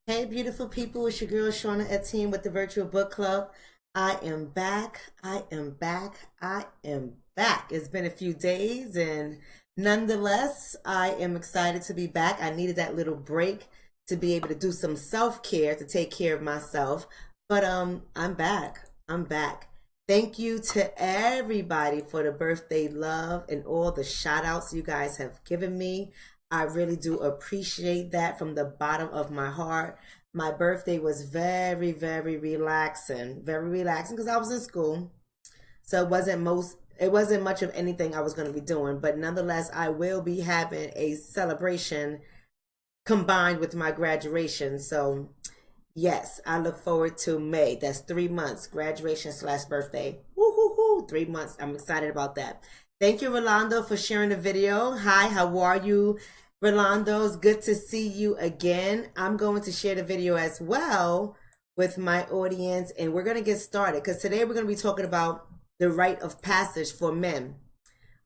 Hey, beautiful people, it's your girl Shonna Etienne with the Virtual Book Club. I am back. I am back. I am back. It's been a few days, and nonetheless, I am excited to be back. I needed that little break to be able to do some self-care to take care of myself. But I'm back. I'm back. Thank you to everybody for the birthday love and all the shout outs you guys have given me. I really do appreciate that from the bottom of my heart. My birthday was very relaxing because I was in school. So it wasn't much of anything I was going to be doing, but nonetheless, I will be having a celebration combined with my graduation. So, yes, I look forward to May. That's 3 months, graduation slash birthday. Woo hoo hoo, 3 months. I'm excited about that. Thank you, Rolando, for sharing the video. Hi, how are you? Rolando, it's good to see you again. I'm going to share the video as well with my audience, and we're going to get started because today we're going to be talking about the rite of passage for men,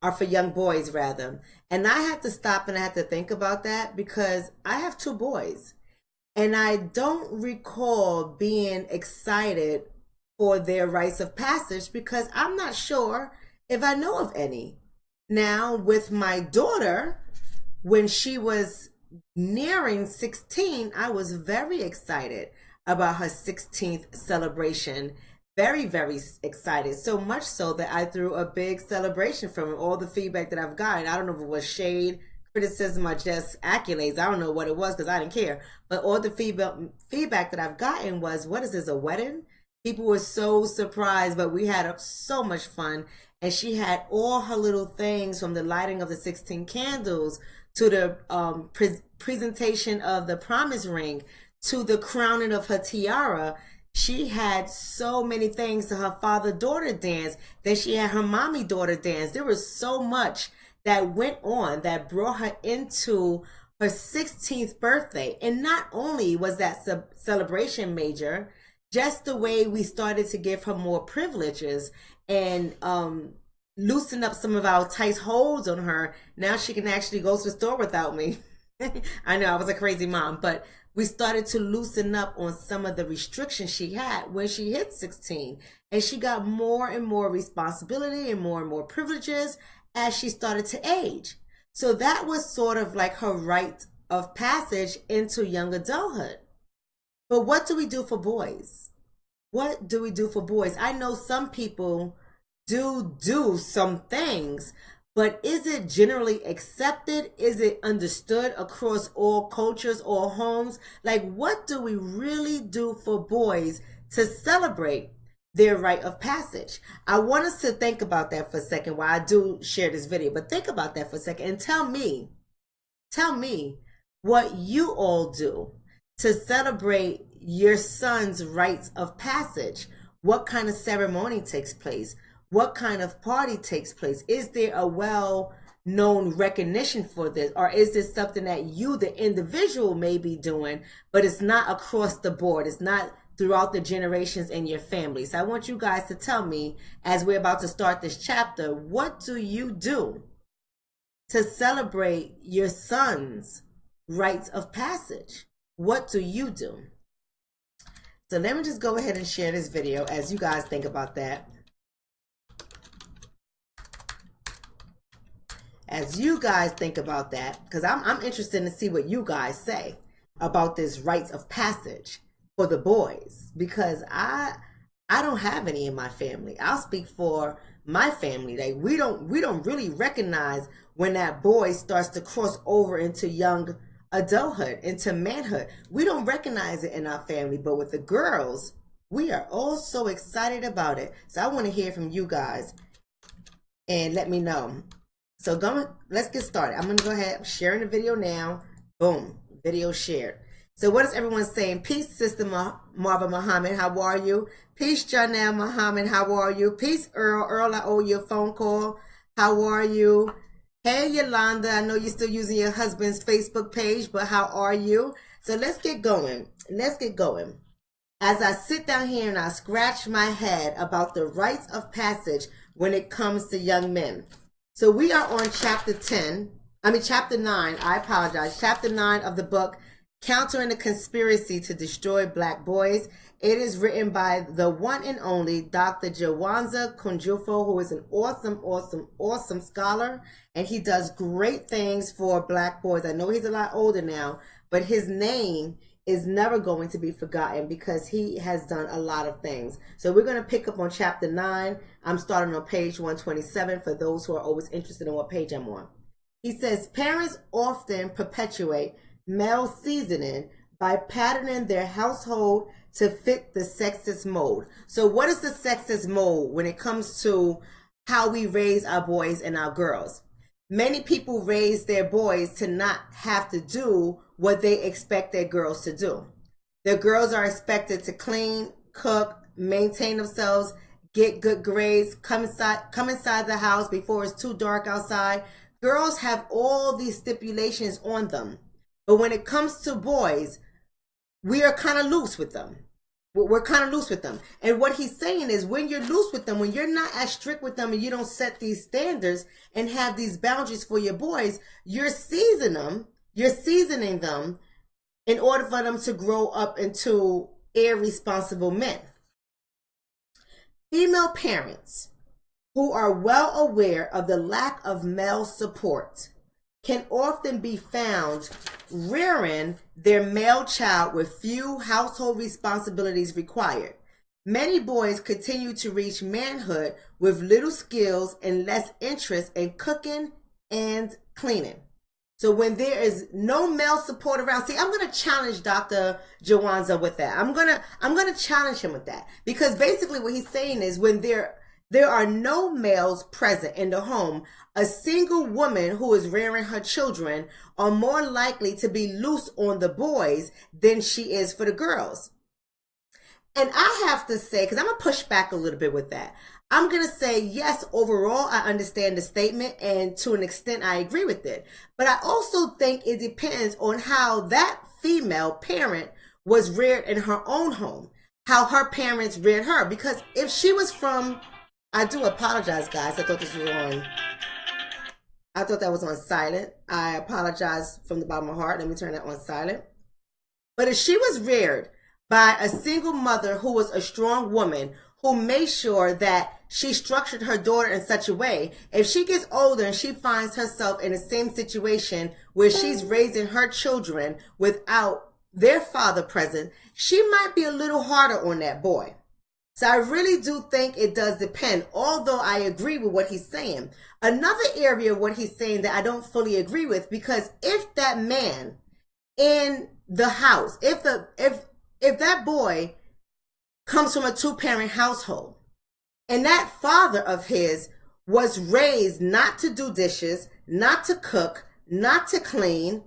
or for young boys rather. And I had to stop and I had to think about that because I have two boys, and I don't recall being excited for their rites of passage because I'm not sure if I know of any. Now, with my daughter, when she was nearing 16, I was very excited about her 16th celebration. Very excited. So much so that I threw a big celebration from all the feedback that I've gotten. I don't know if it was shade, criticism, or just accolades. I don't know what it was because I didn't care. But all the feedback that I've gotten was, what is this, a wedding? People were so surprised, but we had so much fun. And she had all her little things, from the lighting of the 16 candles to the presentation of the promise ring to the crowning of her tiara. She had so many things, to her father-daughter dance. Then she had her mommy-daughter dance. There was so much that went on that brought her into her 16th birthday. And not only was that celebration major, just the way we started to give her more privileges and loosen up some of our tight holds on her. Now she can actually go to the store without me. I know I was a crazy mom, but we started to loosen up on some of the restrictions she had when she hit 16. And she got more and more responsibility and more privileges as she started to age. So that was sort of like her rite of passage into young adulthood. But what do we do for boys? What do we do for boys? I know some people do some things, but is it generally accepted? Is it understood across all cultures, all homes? Like, what do we really do for boys to celebrate their rite of passage? I want us to think about that for a second while I do share this video, but think about that for a second and tell me what you all do to celebrate your son's rites of passage. What kind of ceremony takes place? What kind of party takes place? Is there a well-known recognition for this? Or is this something that you, the individual, may be doing, but it's not across the board? It's not throughout the generations in your family. So I want you guys to tell me, as we're about to start this chapter, what do you do to celebrate your son's rites of passage? What do you do? So let me just go ahead and share this video as you guys think about that. As you guys think about that, because I'm interested to see what you guys say about this rites of passage for the boys, because I don't have any in my family. I'll speak for my family. Like, we don't really recognize when that boy starts to cross over into young adulthood, into manhood. We don't recognize it in our family, but with the girls, we are all so excited about it. So I want to hear from you guys and let me know. So let's get started. I'm going to go ahead. I'm sharing the video now. Boom. Video shared. So what is everyone saying? Peace, Sister Marva Muhammad. How are you? Peace, Janelle Muhammad. How are you? Peace, Earl. Earl, I owe you a phone call. How are you? Hey, Yolanda. I know you're still using your husband's Facebook page, but how are you? So let's get going. Let's get going. As I sit down here and I scratch my head about the rites of passage when it comes to young men. So we are on chapter 9, I apologize, chapter 9 of the book, Countering the Conspiracy to Destroy Black Boys. It is written by the one and only Dr. Jawanza Kunjufu, who is an awesome scholar, and he does great things for Black boys. I know he's a lot older now, but his name is never going to be forgotten because he has done a lot of things. So we're going to pick up on chapter 9. I'm starting on page 127 for those who are always interested in what page I'm on. He says, parents often perpetuate male seasoning by patterning their household to fit the sexist mold. So what is the sexist mold when it comes to how we raise our boys and our girls? Many people raise their boys to not have to do what they expect their girls to do. Their girls are expected to clean, cook, maintain themselves, get good grades, come inside the house before it's too dark outside. Girls have all these stipulations on them. But when it comes to boys, we are kind of loose with them. We're kind of loose with them. And what he's saying is when you're loose with them, when you're not as strict with them and you don't set these standards and have these boundaries for your boys, you're seasoning them in order for them to grow up into irresponsible men. Female parents who are well aware of the lack of male support can often be found rearing their male child with few household responsibilities required. Many boys continue to reach manhood with little skills and less interest in cooking and cleaning. So when there is no male support around, see, I'm going to challenge Dr. Jawanza with that. I'm going to challenge him with that, because basically what he's saying is when there are no males present in the home, a single woman who is rearing her children are more likely to be loose on the boys than she is for the girls. And I have to say, because I'm going to push back a little bit with that, I'm going to say, yes, overall, I understand the statement, and to an extent, I agree with it. But I also think it depends on how that female parent was reared in her own home, how her parents reared her. Because if she was from... I do apologize, guys. I thought that was on silent. I apologize from the bottom of my heart. Let me turn that on silent. But if she was reared by a single mother who was a strong woman, who made sure that she structured her daughter in such a way, if she gets older and she finds herself in the same situation where she's raising her children without their father present, she might be a little harder on that boy. So I really do think it does depend, although I agree with what he's saying. Another area of what he's saying that I don't fully agree with, because if that man in the house, if that boy comes from a two-parent household and that father of his was raised not to do dishes, not to cook, not to clean,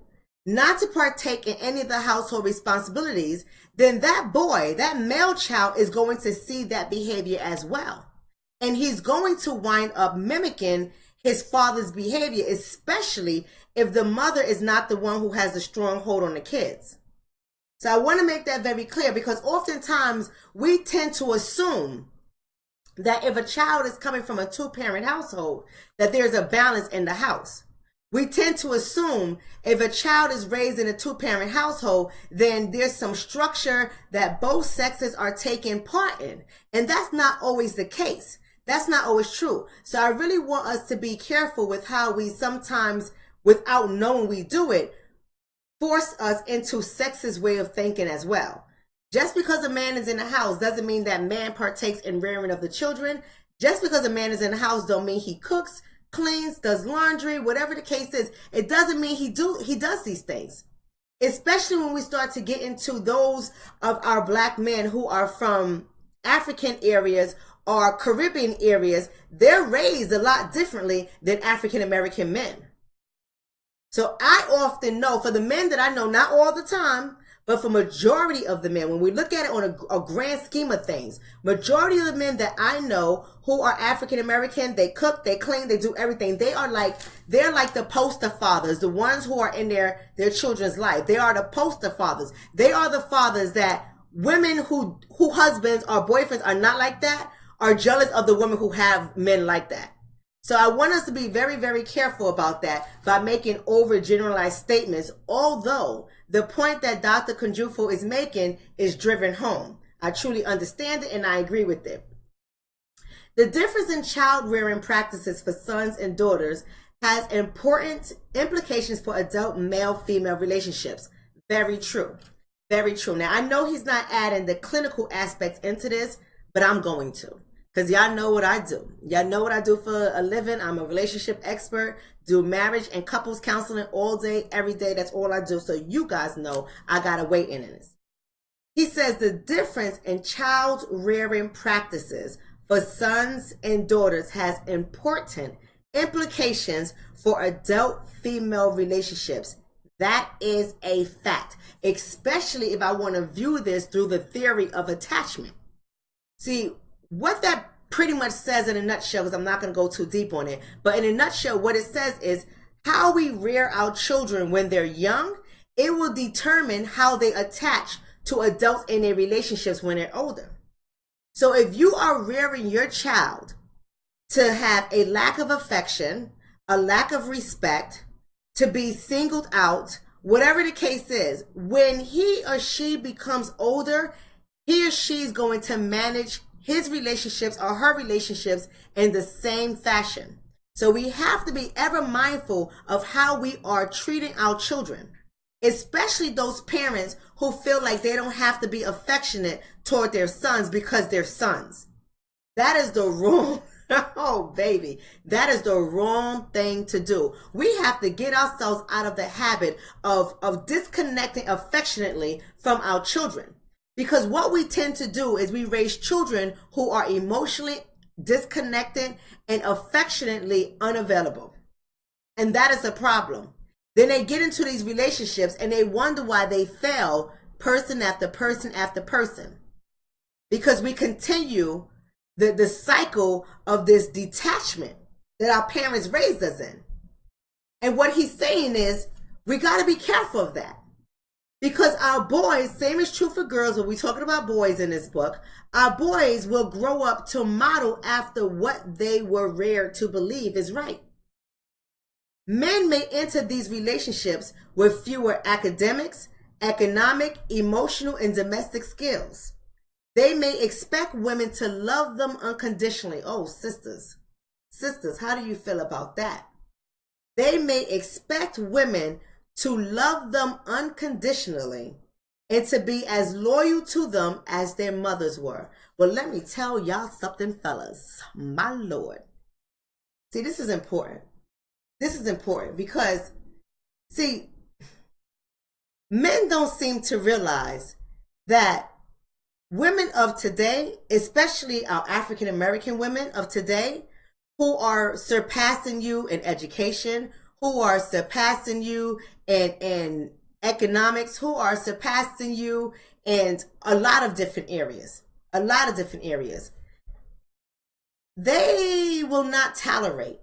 not to partake in any of the household responsibilities, then that boy, that male child, is going to see that behavior as well. And he's going to wind up mimicking his father's behavior, especially if the mother is not the one who has the strong hold on the kids. So I want to make that very clear, because oftentimes we tend to assume that if a child is coming from a two-parent household, that there's a balance in the house. We tend to assume if a child is raised in a two-parent household, then there's some structure that both sexes are taking part in. And that's not always the case. That's not always true. So I really want us to be careful with how we sometimes, without knowing we do it, force us into sexist way of thinking as well. Just because a man is in the house doesn't mean that man partakes in rearing of the children. Just because a man is in the house don't mean he cooks, cleans, does laundry, whatever the case is. It doesn't mean he does these things. Especially when we start to get into those of our black men who are from African areas or Caribbean areas. They're raised a lot differently than African American men. So I often know, for the men that I know, not all the time, but for majority of the men, when we look at it on a grand scheme of things, majority of the men that I know who are African American, they cook, they clean, they do everything. They're like the poster fathers, the ones who are in their children's life. They are the poster fathers. They are the fathers that women who husbands or boyfriends are not like that are jealous of the women who have men like that. So I want us to be very, very careful about that by making overgeneralized statements, although the point that Dr. Kunjufu is making is driven home. I truly understand it and I agree with it. The difference in child rearing practices for sons and daughters has important implications for adult male-female relationships. Very true. Very true. Now, I know he's not adding the clinical aspects into this, but I'm going to. Because y'all know what I do. Y'all know what I do for a living. I'm a relationship expert, do marriage and couples counseling all day, every day. That's all I do. So you guys know I got to weigh in this. He says the difference in child rearing practices for sons and daughters has important implications for adult female relationships. That is a fact, especially if I want to view this through the theory of attachment. See, what that pretty much says in a nutshell, because I'm not going to go too deep on it, but in a nutshell, what it says is how we rear our children when they're young, it will determine how they attach to adults in their relationships when they're older. So if you are rearing your child to have a lack of affection, a lack of respect, to be singled out, whatever the case is, when he or she becomes older, he or she is going to manage his relationships or her relationships in the same fashion. So we have to be ever mindful of how we are treating our children, especially those parents who feel like they don't have to be affectionate toward their sons because they're sons. That is the wrong, oh baby, that is the wrong thing to do. We have to get ourselves out of the habit of disconnecting affectionately from our children. Because what we tend to do is we raise children who are emotionally disconnected and affectionately unavailable. And that is a problem. Then they get into these relationships and they wonder why they fail person after person after person. Because we continue the cycle of this detachment that our parents raised us in. And what he's saying is we got to be careful of that. Because our boys, same is true for girls, but we're talking about boys in this book, our boys will grow up to model after what they were reared to believe is right. Men may enter these relationships with fewer academics, economic, emotional, and domestic skills. They may expect women to love them unconditionally. Oh, sisters, how do you feel about that? They may expect women to love them unconditionally and to be as loyal to them as their mothers were. Well, let me tell y'all something, fellas. My Lord. See, this is important. This is important because, see, men don't seem to realize that women of today, especially our African American women of today, who are surpassing you in education, who are surpassing you in economics, who are surpassing you in a lot of different areas. They will not tolerate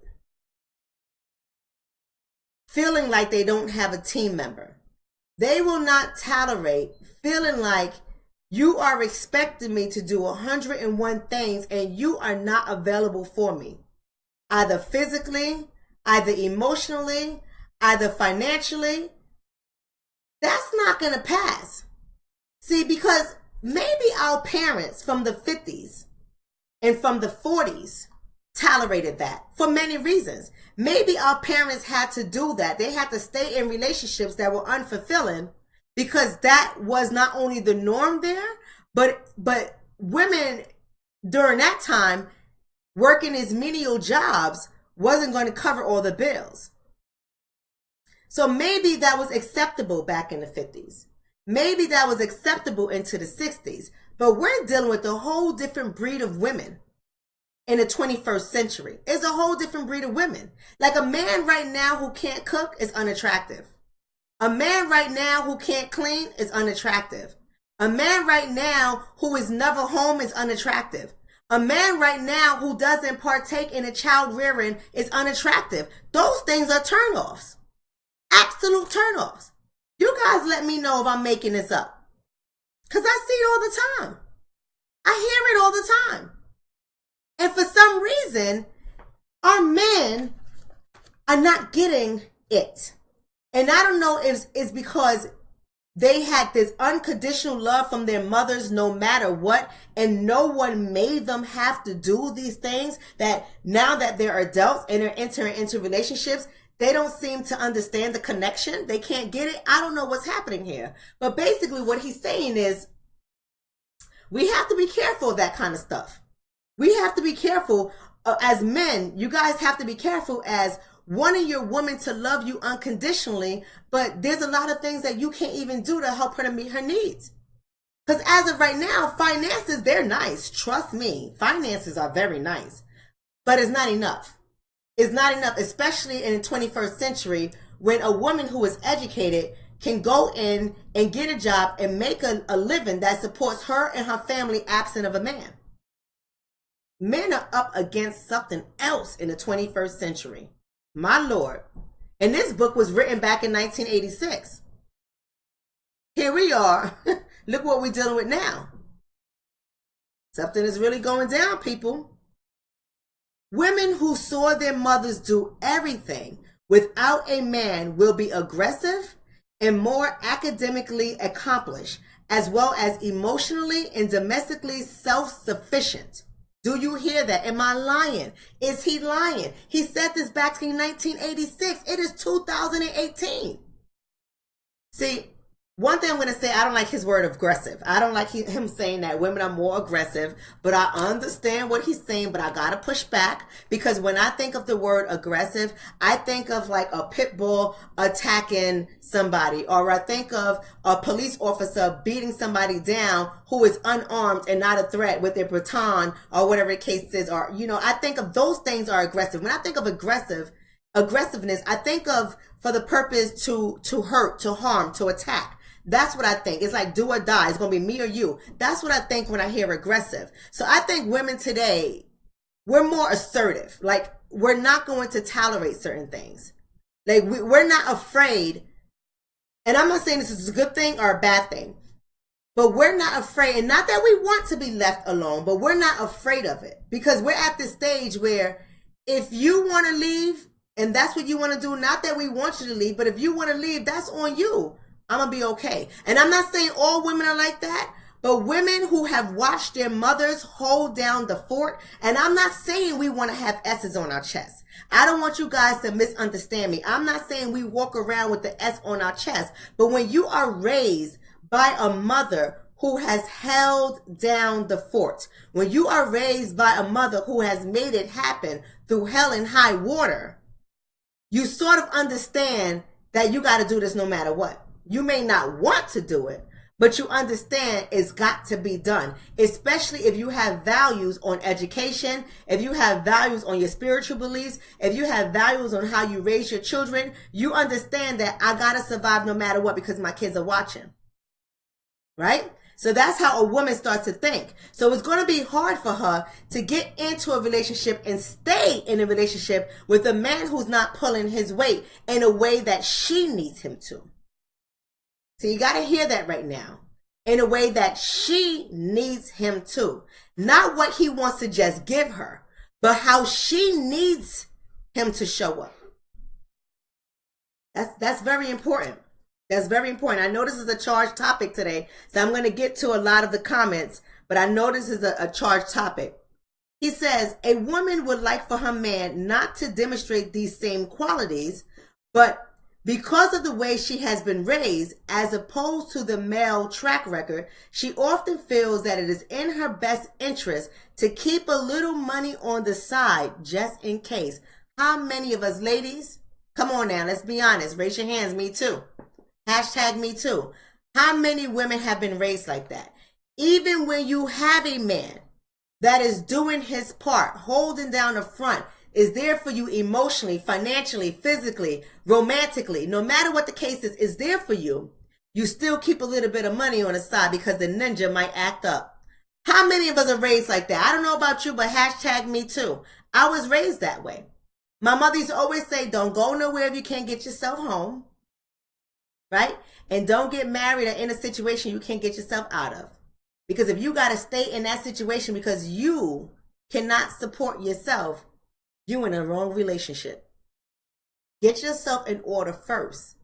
feeling like they don't have a team member. They will not tolerate feeling like you are expecting me to do 101 things and you are not available for me. Either physically, either emotionally, either financially. That's not going to pass. See, because maybe our parents from the 50s and from the 40s tolerated that for many reasons. Maybe our parents had to do that. They had to stay in relationships that were unfulfilling because that was not only the norm there, but women during that time working as menial jobs wasn't going to cover all the bills. So maybe that was acceptable back in the 50s. Maybe that was acceptable into the 60s. But we're dealing with a whole different breed of women in the 21st century. It's a whole different breed of women. Like a man right now who can't cook is unattractive. A man right now who can't clean is unattractive. A man right now who is never home is unattractive. A man right now who doesn't partake in a child rearing is unattractive. Those things are turnoffs. Absolute turnoffs. You guys let me know if I'm making this up. Because I see it all the time. I hear it all the time. And for some reason, our men are not getting it. And I don't know if it's because They had this unconditional love from their mothers no matter what, and no one made them have to do these things that now that they're adults and they're entering into relationships, they don't seem to understand the connection. They can't get it. I don't know what's happening here. But basically what he's saying is we have to be careful of that kind of stuff. We have to be careful as men. You guys have to be careful as wanting your woman to love you unconditionally, but there's a lot of things that you can't even do to help her to meet her needs. Because as of right now, finances, they're nice. Trust me, finances are very nice, but it's not enough. It's not enough, especially in the 21st century when a woman who is educated can go in and get a job and make a living that supports her and her family absent of a man. Men are up against something else in the 21st century. My Lord. And this book was written back in 1986. Here we are. Look what we're dealing with now. Something is really going down, people. Women who saw their mothers do everything without a man will be aggressive and more academically accomplished, as well as emotionally and domestically self-sufficient. Do you hear that? Am I lying? Is he lying? He said this back in 1986. It is 2018. See, one thing I'm going to say, I don't like his word aggressive. I don't like him saying that women are more aggressive, but I understand what he's saying, but I got to push back because when I think of the word aggressive, I think of like a pit bull attacking somebody, or I think of a police officer beating somebody down who is unarmed and not a threat with their baton or whatever the case is, or, you know, I think of those things are aggressive. When I think of aggressiveness, I think of for the purpose to hurt, to harm, to attack. That's what I think. It's like do or die. It's going to be me or you. That's what I think when I hear aggressive. So I think women today, we're more assertive. Like we're not going to tolerate certain things. Like we're not afraid. And I'm not saying this is a good thing or a bad thing, but we're not afraid. And not that we want to be left alone, but we're not afraid of it because we're at this stage where if you want to leave and that's what you want to do, not that we want you to leave, but if you want to leave, that's on you. I'm going to be okay. And I'm not saying all women are like that, but women who have watched their mothers hold down the fort. And I'm not saying we want to have S's on our chest. I don't want you guys to misunderstand me. I'm not saying we walk around with the S on our chest. But when you are raised by a mother who has held down the fort, when you are raised by a mother who has made it happen through hell and high water, you sort of understand that you got to do this no matter what. You may not want to do it, but you understand it's got to be done, especially if you have values on education, if you have values on your spiritual beliefs, if you have values on how you raise your children, you understand that I got to survive no matter what because my kids are watching, right? So that's how a woman starts to think. So it's going to be hard for her to get into a relationship and stay in a relationship with a man who's not pulling his weight in a way that she needs him to. So you got to hear that right now. In a way that she needs him to. Not what he wants to just give her, but how she needs him to show up. That's very important. That's very important. I know this is a charged topic today, so I'm going to get to a lot of the comments, but I know this is a charged topic. He says, a woman would like for her man not to demonstrate these same qualities, but because of the way she has been raised, as opposed to the male track record, she often feels that it is in her best interest to keep a little money on the side just in case. How many of us ladies, come on now, let's be honest, raise your hands, me too. Hashtag me too. How many women have been raised like that? Even when you have a man that is doing his part, holding down the front, is there for you emotionally, financially, physically, romantically, no matter what the case is there for you, you still keep a little bit of money on the side because the ninja might act up. How many of us are raised like that? I don't know about you, but hashtag me too. I was raised that way. My mother used to always say, don't go nowhere if you can't get yourself home, right? And don't get married or in a situation you can't get yourself out of. Because if you got to stay in that situation because you cannot support yourself, you're in a wrong relationship. Get yourself in order first.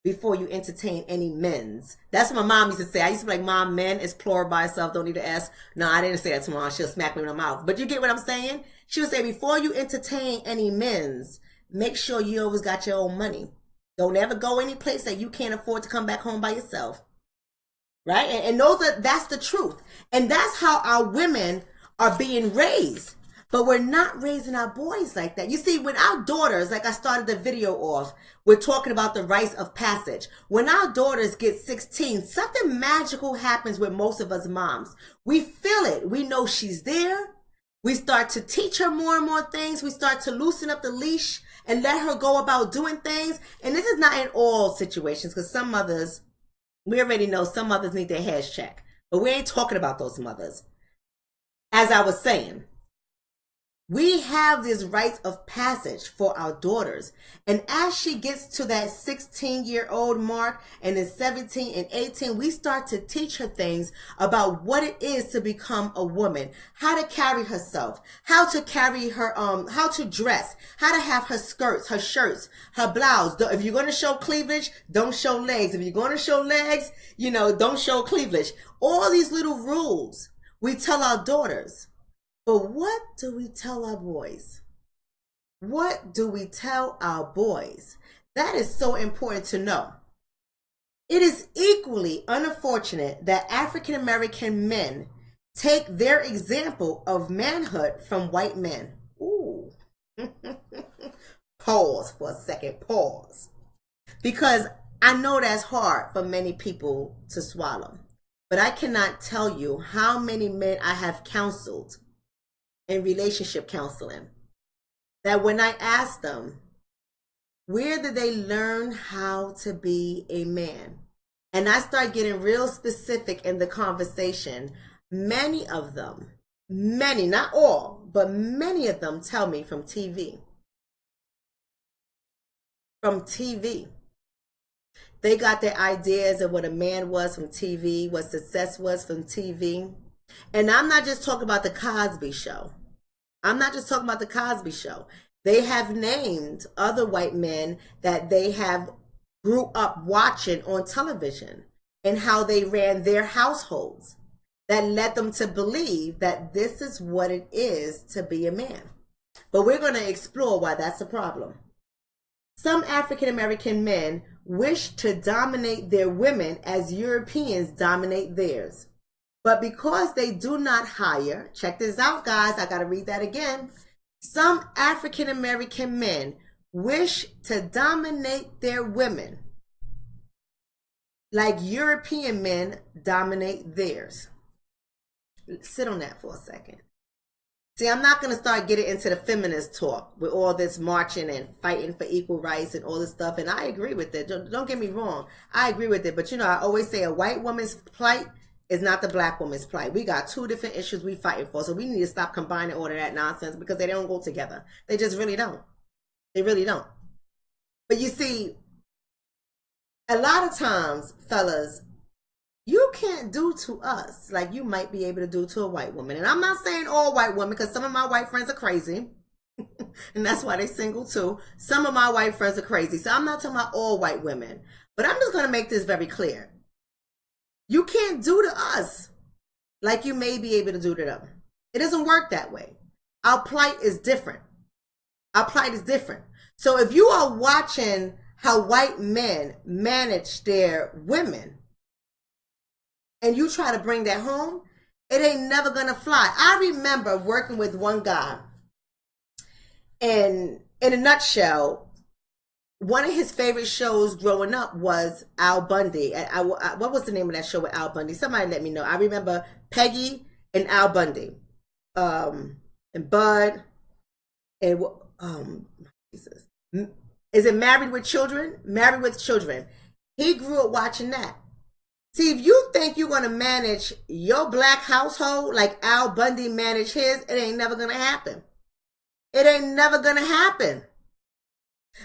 before you entertain any men's. That's what my mom used to say. I used to be like, Mom, men is plural by itself. Don't need to ask. No, I didn't say that to Mom. She'll smack me in the mouth. But you get what I'm saying? She would say, before you entertain any men's, make sure you always got your own money. Don't ever go any place that you can't afford to come back home by yourself. Right? And that's the truth. And that's how our women are being raised. But we're not raising our boys like that. You see, with our daughters, like I started the video off, we're talking about the rites of passage. When our daughters get 16, something magical happens with most of us moms. We feel it. We know she's there. We start to teach her more and more things. We start to loosen up the leash and let her go about doing things. And this is not in all situations, because some mothers, we already know some mothers need their heads checked. But we ain't talking about those mothers. As I was saying, we have this rites of passage for our daughters. And as she gets to that 16-year-old mark and is 17 and 18, we start to teach her things about what it is to become a woman, how to carry herself, how to carry her, how to dress, how to have her skirts, her shirts, her blouse. If you're going to show cleavage, don't show legs. If you're going to show legs, don't show cleavage. All these little rules we tell our daughters. But what do we tell our boys? What do we tell our boys? That is so important to know. It is equally unfortunate that African American men take their example of manhood from white men. Ooh. Pause for a second. Pause. Because I know that's hard for many people to swallow. But I cannot tell you how many men I have counseled in relationship counseling, that when I ask them, where did they learn how to be a man? And I start getting real specific in the conversation, many of them, many, not all, but many of them tell me from TV. From TV. They got their ideas of what a man was from TV, what success was from TV. And I'm not just talking about the Cosby Show. They have named other white men that they have grew up watching on television and how they ran their households that led them to believe that this is what it is to be a man. But we're going to explore why that's a problem. Some African American men wish to dominate their women as Europeans dominate theirs. But because they do not hire, check this out, guys, I got to read that again. Some African American men wish to dominate their women like European men dominate theirs. Sit on that for a second. See, I'm not going to start getting into the feminist talk with all this marching and fighting for equal rights and all this stuff. And I agree with it. Don't get me wrong. I agree with it. But, I always say a white woman's plight is not the black woman's plight. We got two different issues we fighting for. So we need to stop combining all of that nonsense because they don't go together. They just really don't. They really don't. But you see, a lot of times, fellas, you can't do to us like you might be able to do to a white woman. And I'm not saying all white women, because some of my white friends are crazy. And that's why they single too. Some of my white friends are crazy. So I'm not talking about all white women. But I'm just going to make this very clear. You can't do to us like you may be able to do to them. It doesn't work that way. Our plight is different. Our plight is different. So if you are watching how white men manage their women, and you try to bring that home, it ain't never gonna fly. I remember working with one guy, and in a nutshell, one of his favorite shows growing up was Al Bundy. What was the name of that show with Al Bundy? Somebody let me know. I remember Peggy and Al Bundy, and Bud, and Jesus. Is it Married with Children? Married with Children. He grew up watching that. See, if you think you're going to manage your black household like Al Bundy managed his, it ain't never going to happen. It ain't never going to happen.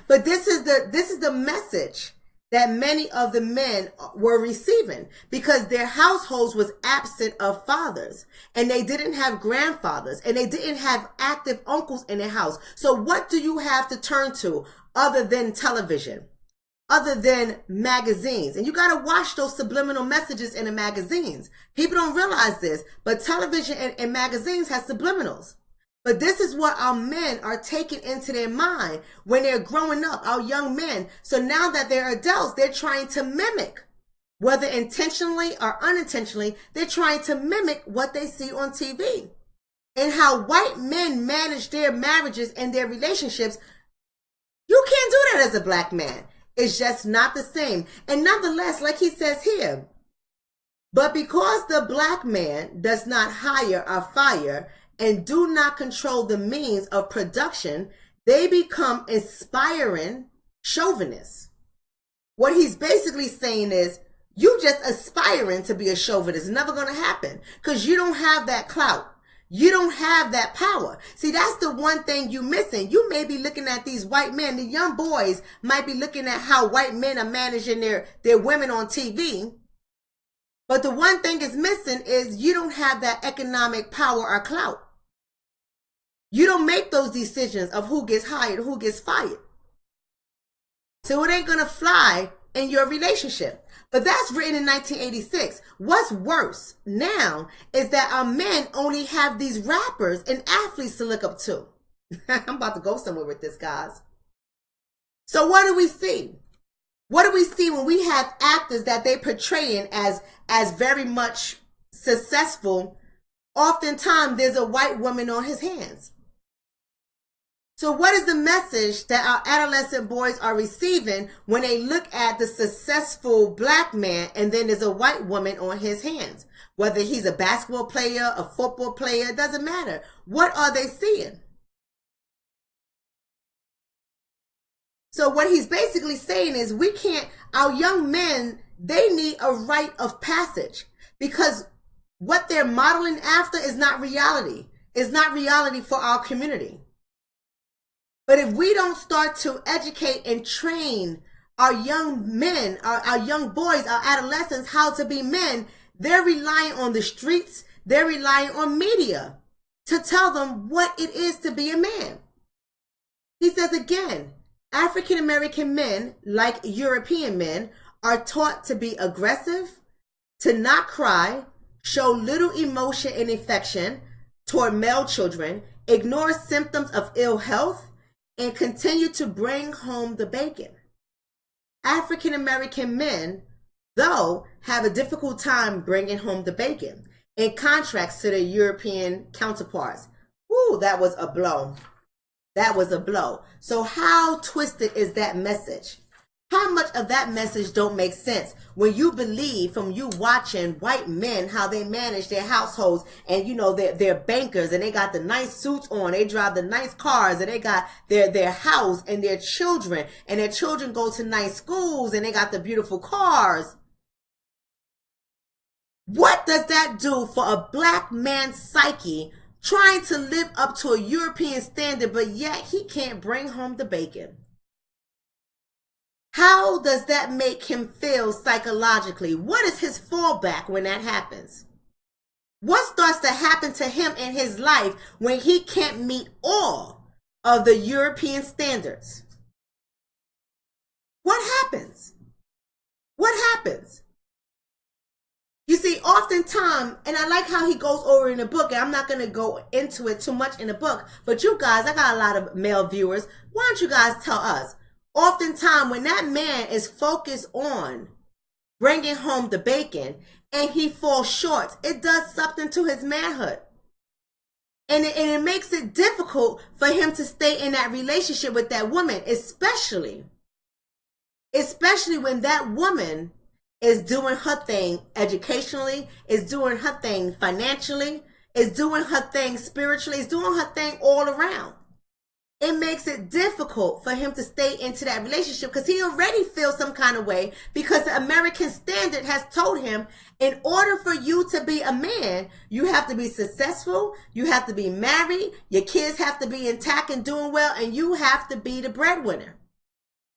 But this is the message that many of the men were receiving, because their households was absent of fathers, and they didn't have grandfathers, and they didn't have active uncles in their house. So what do you have to turn to other than television? other than magazines. And you got to watch those subliminal messages in the magazines. People don't realize this, but television and magazines have subliminals. But this is what our men are taking into their mind when they're growing up, our young men. So now that they're adults, they're trying to mimic, whether intentionally or unintentionally, they're trying to mimic what they see on TV. And how white men manage their marriages and their relationships. You can't do that as a black man. It's just not the same. And nonetheless, like he says here, but because the black man does not hire or fire and do not control the means of production, they become inspiring chauvinists. What he's basically saying is, you just aspiring to be a chauvinist. It's never going to happen because you don't have that clout. You don't have that power. See, that's the one thing you're missing. You may be looking at these white men, the young boys might be looking at how white men are managing their women on TV. But the one thing is missing is you don't have that economic power or clout. You don't make those decisions of who gets hired, who gets fired. So it ain't going to fly in your relationship. But that's written in 1986. What's worse now is that our men only have these rappers and athletes to look up to. I'm about to go somewhere with this, guys. So what do we see? What do we see when we have actors that they portraying as very much successful? Oftentimes there's a white woman on his hands. So what is the message that our adolescent boys are receiving when they look at the successful black man and then there's a white woman on his hands? Whether he's a basketball player, a football player, it doesn't matter. What are they seeing? So what he's basically saying is our young men, they need a rite of passage because what they're modeling after is not reality. It's not reality for our community. But if we don't start to educate and train our young men, our young boys, our adolescents, how to be men, they're relying on the streets, they're relying on media to tell them what it is to be a man. He says again, African American men, like European men, are taught to be aggressive, to not cry, show little emotion and affection toward male children, ignore symptoms of ill health, and continue to bring home the bacon. African American men, though, have a difficult time bringing home the bacon, in contrast to their European counterparts. Woo, that was a blow. That was a blow. So how twisted is that message? How much of that message don't make sense when you believe from you watching white men, how they manage their households and, you know, they're bankers and they got the nice suits on, they drive the nice cars and they got their house and their children go to nice schools and they got the beautiful cars. What does that do for a black man's psyche trying to live up to a European standard, but yet he can't bring home the bacon? How does that make him feel psychologically? What is his fallback when that happens? What starts to happen to him in his life when he can't meet all of the European standards? What happens? What happens? You see, oftentimes, and I like how he goes over in the book, and I'm not going to go into it too much in the book, but you guys, I got a lot of male viewers. Why don't you guys tell us? Oftentimes, when that man is focused on bringing home the bacon and he falls short, it does something to his manhood. And it makes it difficult for him to stay in that relationship with that woman, especially when that woman is doing her thing educationally, is doing her thing financially, is doing her thing spiritually, is doing her thing all around. It makes it difficult for him to stay into that relationship because he already feels some kind of way because the American standard has told him in order for you to be a man, you have to be successful, you have to be married, your kids have to be intact and doing well, and you have to be the breadwinner.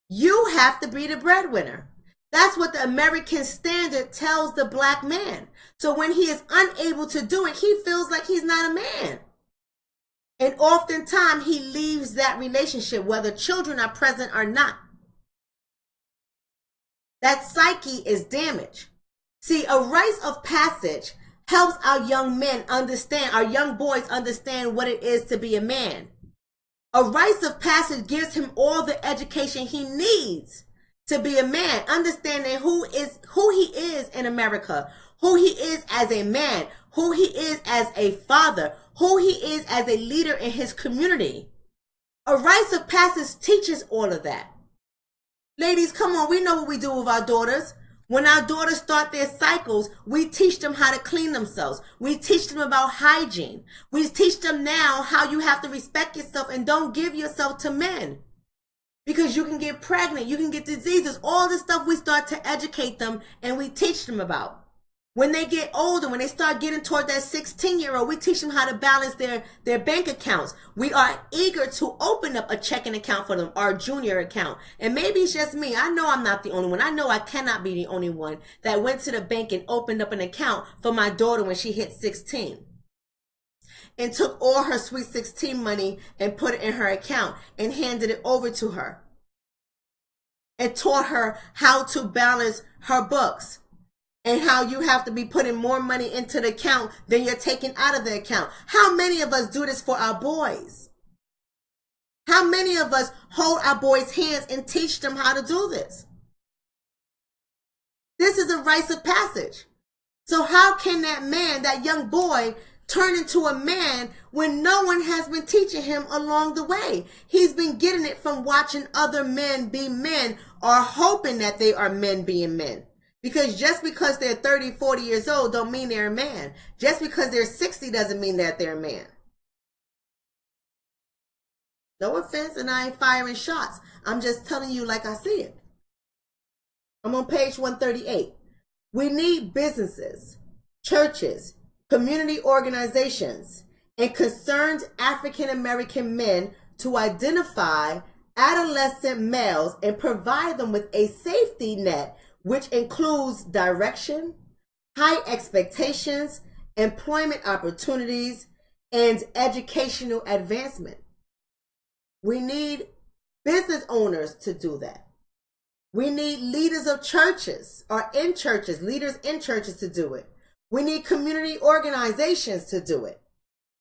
You have to be the breadwinner. That's what the American standard tells the black man. So when he is unable to do it, he feels like he's not a man. And oftentimes he leaves that relationship, whether children are present or not. That psyche is damaged. See, a rite of passage helps our young men understand, our young boys understand what it is to be a man. A rite of passage gives him all the education he needs to be a man, understanding who he is in America, who he is as a man, who he is as a father, who he is as a leader in his community. A rite of passage teaches all of that. Ladies, come on, we know what we do with our daughters. When our daughters start their cycles, we teach them how to clean themselves. We teach them about hygiene. We teach them now how you have to respect yourself and don't give yourself to men. Because you can get pregnant, you can get diseases, all this stuff we start to educate them and we teach them about. When they get older, when they start getting toward that 16-year-old, we teach them how to balance their bank accounts. We are eager to open up a checking account for them, our junior account. And maybe it's just me. I know I'm not the only one. I know I cannot be the only one that went to the bank and opened up an account for my daughter when she hit 16. And took all her sweet 16 money and put it in her account and handed it over to her. And taught her how to balance her books. And how you have to be putting more money into the account than you're taking out of the account. How many of us do this for our boys? How many of us hold our boys' hands and teach them how to do this? This is a rite of passage. So how can that man, that young boy, turn into a man when no one has been teaching him along the way? He's been getting it from watching other men be men or hoping that they are men being men. Because just because they're 30, 40 years old don't mean they're a man. Just because they're 60 doesn't mean that they're a man. No offense, and I ain't firing shots. I'm just telling you like I see it. I'm on page 138. We need businesses, churches, community organizations, and concerned African American men to identify adolescent males and provide them with a safety net which includes direction, high expectations, employment opportunities, and educational advancement. We need business owners to do that. We need leaders of churches or in churches, leaders in churches to do it. We need community organizations to do it.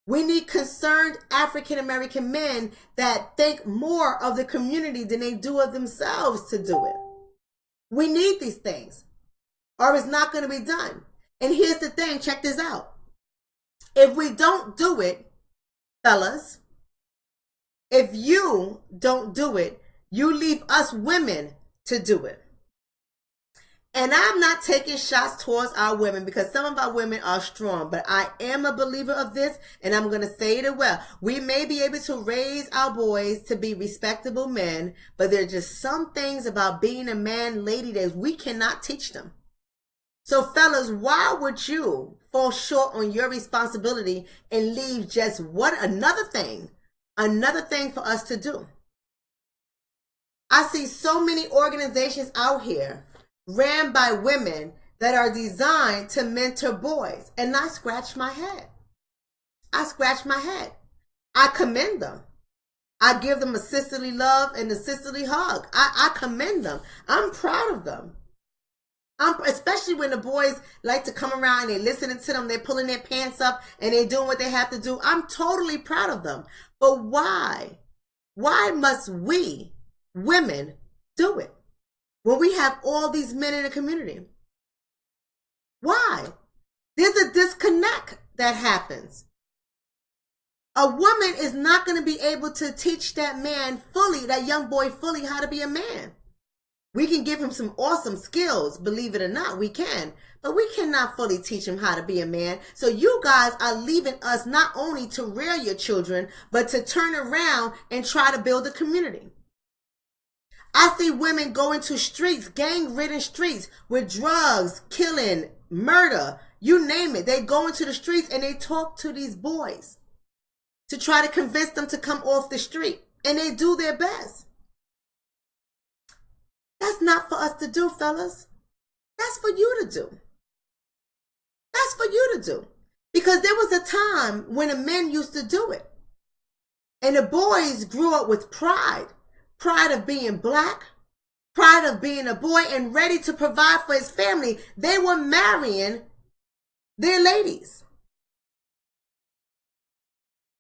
We need concerned African American men that think more of the community than they do of themselves to do it. We need these things or it's not going to be done. And here's the thing, check this out. If we don't do it, fellas, if you don't do it, you leave us women to do it. And I'm not taking shots towards our women because some of our women are strong, but I am a believer of this and I'm going to say it well. We may be able to raise our boys to be respectable men, but there are just some things about being a man, lady, that we cannot teach them. So fellas, why would you fall short on your responsibility and leave just another thing for us to do? I see so many organizations out here ran by women that are designed to mentor boys. And I scratch my head. I commend them. I give them a sisterly love and a sisterly hug. I commend them. I'm proud of them. Especially when the boys like to come around and they're listening to them, they're pulling their pants up and they're doing what they have to do. I'm totally proud of them. But why? Why must we, women, do it? When we have all these men in the community. Why? There's a disconnect that happens. A woman is not going to be able to teach that man fully, that young boy fully, how to be a man. We can give him some awesome skills, believe it or not, we can. But we cannot fully teach him how to be a man. So you guys are leaving us not only to rear your children, but to turn around and try to build a community. I see women go into streets, gang-ridden streets with drugs, killing, murder, you name it. They go into the streets and they talk to these boys to try to convince them to come off the street. And they do their best. That's not for us to do, fellas. That's for you to do. That's for you to do. Because there was a time when the men used to do it. And the boys grew up with pride. Pride of being black, pride of being a boy and ready to provide for his family. They were marrying their ladies.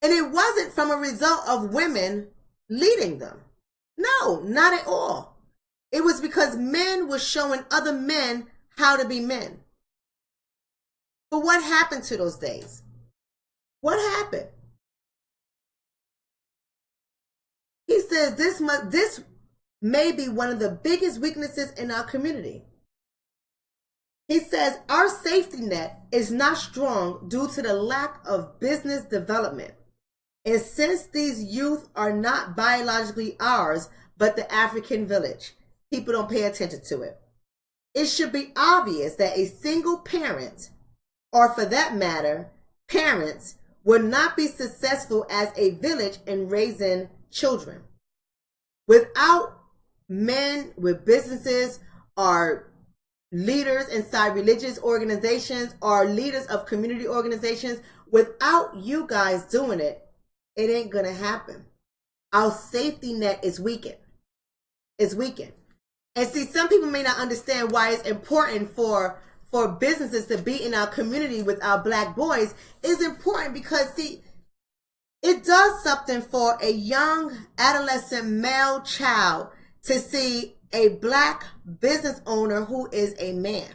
And it wasn't from a result of women leading them. No, not at all. It was because men were showing other men how to be men. But what happened to those days? What happened? He says this may be one of the biggest weaknesses in our community. He says our safety net is not strong due to the lack of business development. And since these youth are not biologically ours, but the African village, people don't pay attention to it. It should be obvious that a single parent, or for that matter, parents, will not be successful as a village in raising children. Without men with businesses or leaders inside religious organizations or leaders of community organizations, without you guys doing it, it ain't gonna happen. Our safety net is weakened. It's weakened. And see, some people may not understand why it's important for businesses to be in our community with our black boys. It's important because, see, it does something for a young adolescent male child to see a black business owner who is a man.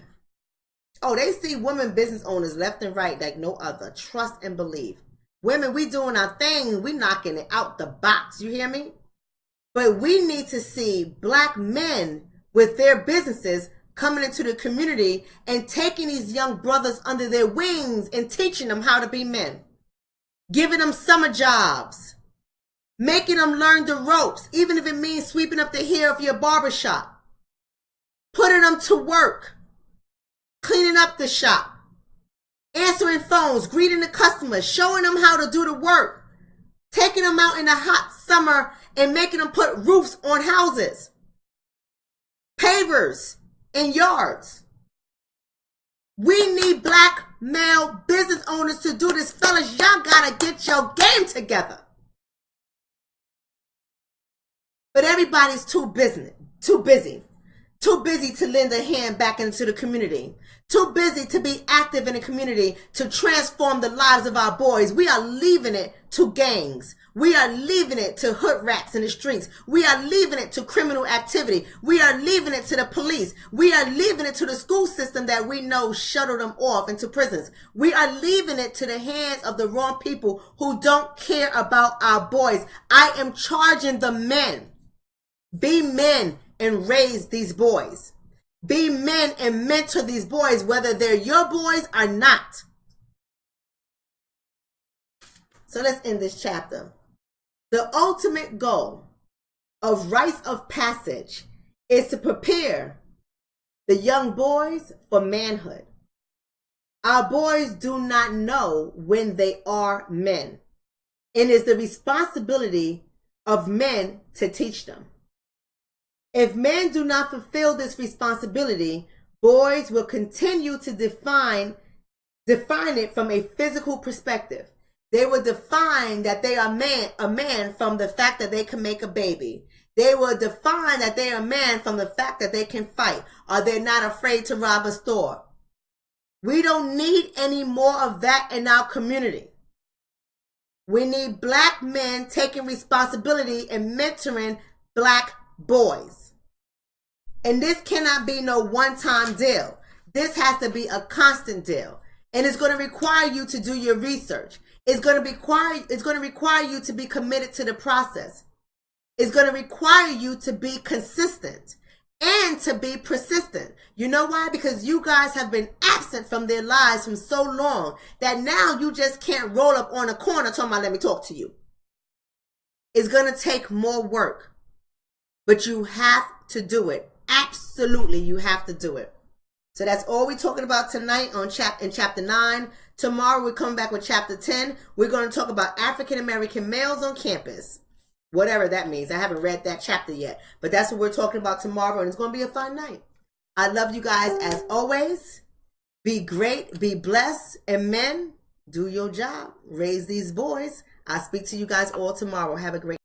Oh, they see women business owners left and right like no other. Trust and believe. Women, we doing our thing. We knocking it out the box. You hear me? But we need to see black men with their businesses coming into the community and taking these young brothers under their wings and teaching them how to be men. Giving them summer jobs. Making them learn the ropes, even if it means sweeping up the hair of your barbershop. Putting them to work. Cleaning up the shop. Answering phones, greeting the customers, showing them how to do the work. Taking them out in the hot summer and making them put roofs on houses. Pavers in yards. We need black male business owners to do this. Fellas, y'all gotta get your game together. But everybody's too busy to lend a hand back into the community. Too busy to be active in the community to transform the lives of our boys. We are leaving it to gangs. We are leaving it to hood rats in the streets. We are leaving it to criminal activity. We are leaving it to the police. We are leaving it to the school system that we know shuttle them off into prisons. We are leaving it to the hands of the wrong people who don't care about our boys. I am charging the men. Be men and raise these boys. Be men and mentor these boys, whether they're your boys or not. So let's end this chapter. The ultimate goal of rites of passage is to prepare the young boys for manhood. Our boys do not know when they are men, and it's the responsibility of men to teach them. If men do not fulfill this responsibility, boys will continue to define it from a physical perspective. They will define that they are a man from the fact that they can make a baby. They will define that they are a man from the fact that they can fight or they're not afraid to rob a store. We don't need any more of that in our community. We need black men taking responsibility and mentoring black boys. And this cannot be no one-time deal. This has to be a constant deal. And it's going to require you to do your research. It's going to require you to be committed to the process. It's going to require you to be consistent and to be persistent. You know why? Because you guys have been absent from their lives for so long that now you just can't roll up on a corner talking about, let me talk to you. It's going to take more work, but you have to do it. Absolutely, you have to do it. So that's all we're talking about tonight in chapter 9. Tomorrow we're coming back with chapter 10. We're going to talk about African American males on campus. Whatever that means. I haven't read that chapter yet. But that's what we're talking about tomorrow, and it's going to be a fun night. I love you guys as always. Be great, be blessed, and men, do your job. Raise these boys. I'll speak to you guys all tomorrow. Have a great